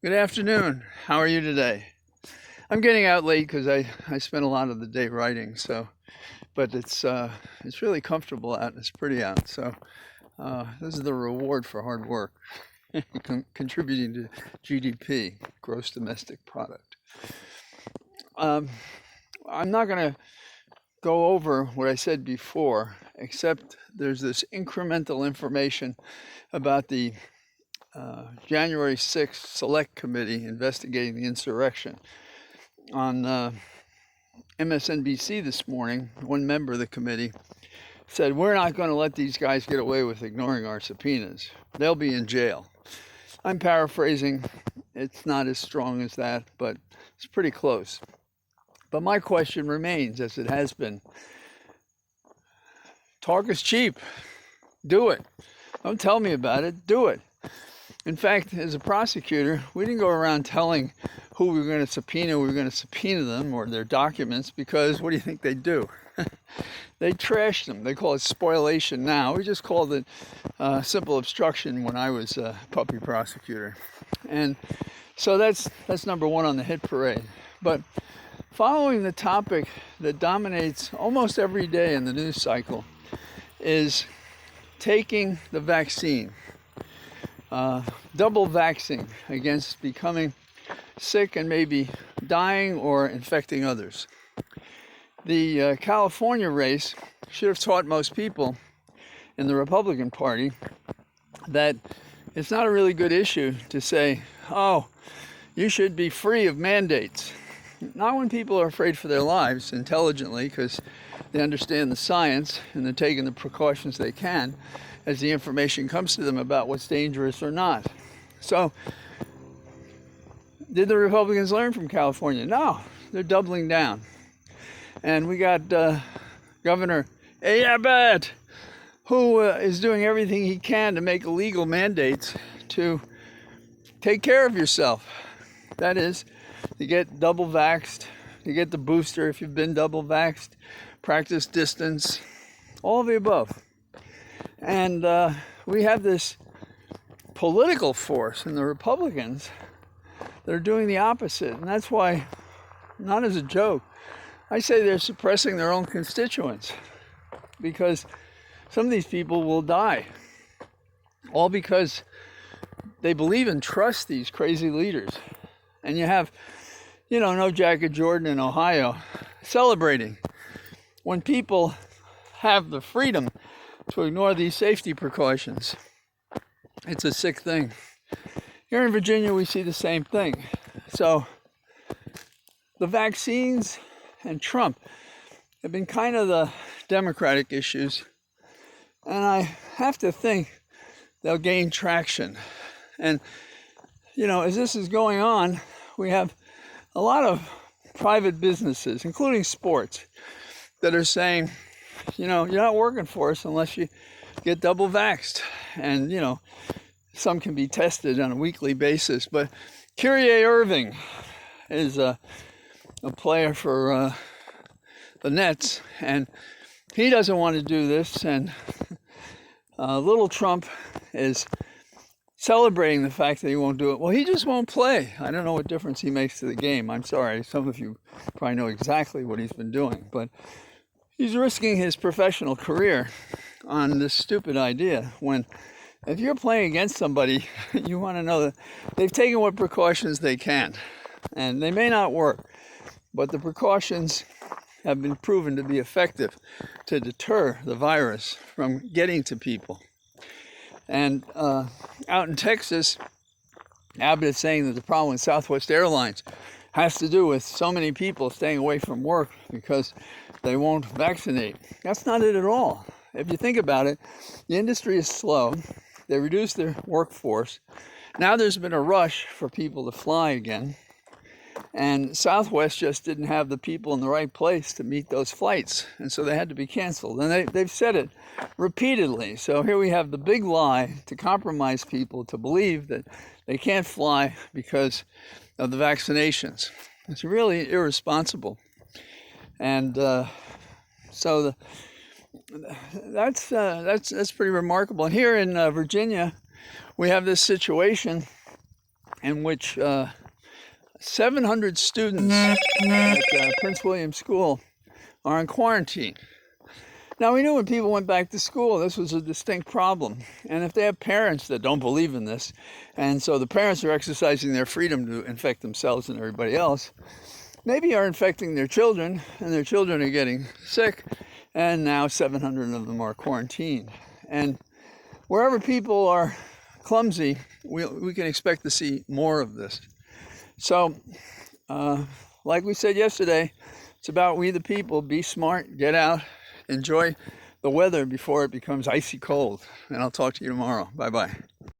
Good afternoon. How are you today? I'm getting out late because I spent a lot of the day writing. But it's really comfortable out and it's pretty out. This is the reward for hard work, contributing to GDP, gross domestic product. Um, I'm not going to go over what I said before, except there's this incremental information about the January 6th Select Committee investigating the insurrection. On MSNBC this morning, one member of the committee said, "We're not going to let these guys get away with ignoring our subpoenas. They'll be in jail." I'm paraphrasing. It's not as strong as that, but it's pretty close. But my question remains, as it has been. Talk is cheap. Do it. Don't tell me about it. Do it. In fact, as a prosecutor, we didn't go around telling who we were going to subpoena. We were going to subpoena them or their documents because what do you think they do? They trash them. They call it spoliation now. We just called it simple obstruction when I was a puppy prosecutor. And so that's number one on the hit parade. But following the topic that dominates almost every day in the news cycle is taking the vaccine. Double vaxxing against becoming sick and maybe dying or infecting others. The California race should have taught most people in the Republican Party that it's not a really good issue to say, oh, you should be free of mandates. Not when people are afraid for their lives intelligently because they understand the science and they're taking the precautions they can as the information comes to them about what's dangerous or not. So, did the Republicans learn from California? No, they're doubling down. And we got Governor Abbott, who is doing everything he can to make illegal mandates to take care of yourself. That is, to get double vaxxed, to get the booster if you've been double vaxxed, practice distance, all of the above. And we have this political force in the Republicans that are doing the opposite. And that's why, not as a joke, I say they're suppressing their own constituents because some of these people will die. All because they believe and trust these crazy leaders. And you have, No Jacket Jordan in Ohio celebrating when people have the freedom to ignore these safety precautions. It's a sick thing. Here in Virginia, we see the same thing. So the vaccines and Trump have been kind of the Democratic issues. And I have to think they'll gain traction. And, as this is going on, we have a lot of private businesses, including sports, that are saying, you're not working for us unless you get double vaxxed. And, some can be tested on a weekly basis. But Kyrie Irving is a player for the Nets, and he doesn't want to do this. And little Trump is celebrating the fact that he won't do it. Well, he just won't play. I don't know what difference he makes to the game. I'm sorry. Some of you probably know exactly what he's been doing. But he's risking his professional career on this stupid idea when if you're playing against somebody, you want to know that they've taken what precautions they can. And they may not work, but the precautions have been proven to be effective to deter the virus from getting to people. And out in Texas, Abbott is saying that the problem with Southwest Airlines has to do with so many people staying away from work because they won't vaccinate. That's not it at all. If you think about it, the industry is slow. They reduced their workforce. Now there's been a rush for people to fly again. And Southwest just didn't have the people in the right place to meet those flights. And so they had to be canceled. And they've said it repeatedly. So here we have the big lie to compromise people to believe that they can't fly because of the vaccinations. It's really irresponsible. And so that's pretty remarkable. And here in Virginia, we have this situation, in which 700 students at Prince William School are in quarantine. Now, we knew when people went back to school, this was a distinct problem. And if they have parents that don't believe in this, and so the parents are exercising their freedom to infect themselves and everybody else, maybe are infecting their children, and their children are getting sick, and now 700 of them are quarantined. And wherever people are clumsy, we can expect to see more of this. So, like we said yesterday, it's about we the people, be smart, get out, enjoy the weather before it becomes icy cold. And I'll talk to you tomorrow. Bye-bye.